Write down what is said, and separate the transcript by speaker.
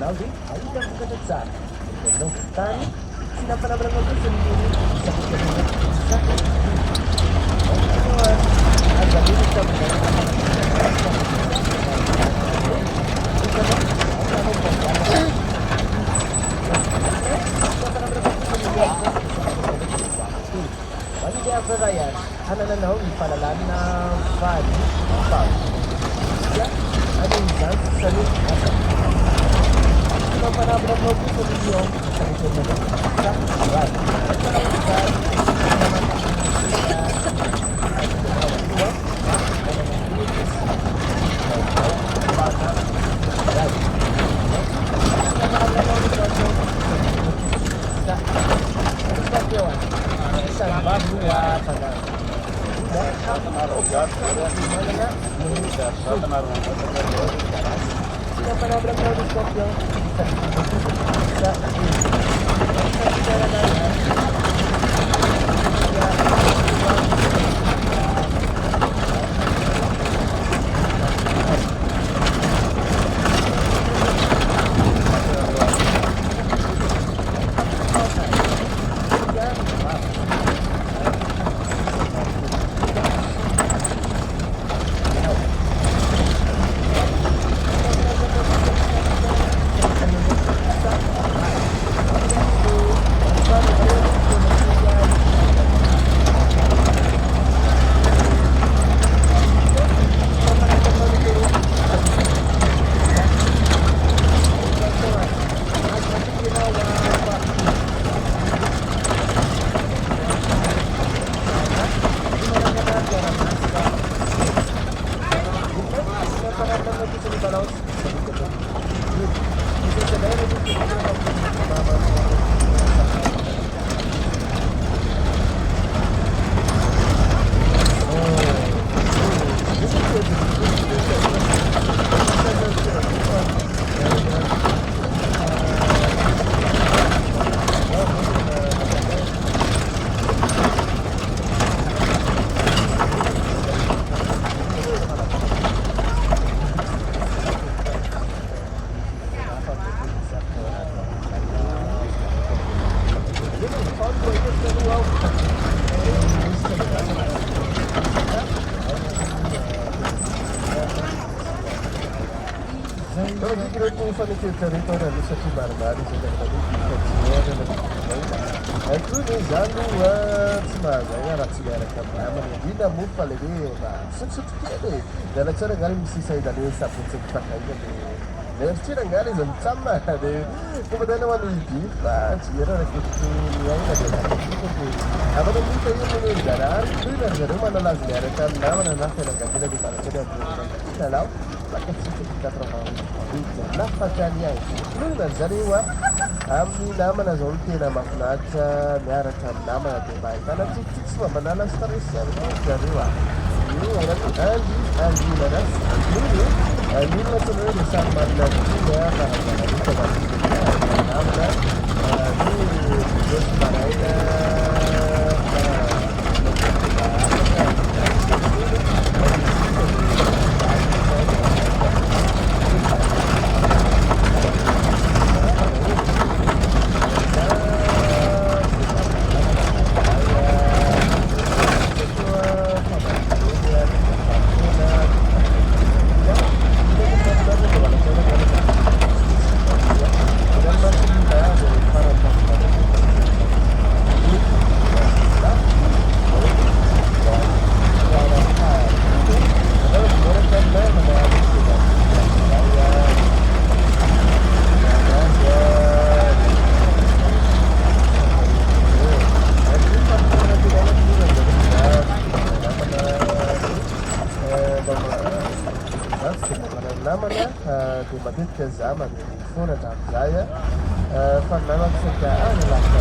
Speaker 1: Aldi ay nagkakatagsa. Ikaw tani, sinapanablang mo sa sendiri sa pagkakas sa pagkakas. Ang gabi sa Ryan, anananaw ipalalan na Valley Pub. Yan, ano yung dance sa loob at ang panablang mo sa video sa likod na doon sa Valley. Furniture territory sa Barbari sa Alcuni Zandu Smaga Ratsiara Kamama Dina Mufalege Sutsukede dalla c'era gali si sai da lì sta puzzetta che c'era gali non samma come da non li fa c'era che tu hai da aveva tutto io non era prima di Roma non la sgara andava nella festa che deve fare c'era là la che si sta trovando lafa kaniya nuna zarewa amni namana zolke na mafnacha nyara kan namana de bai kana tik sma banana stories ya zarewa ni wala ali mana ni na to ne sa manna ni ya ka ni ta ba namana ni just baraida الزعمة فونة عبداية فنانات سكاء أنا لحظة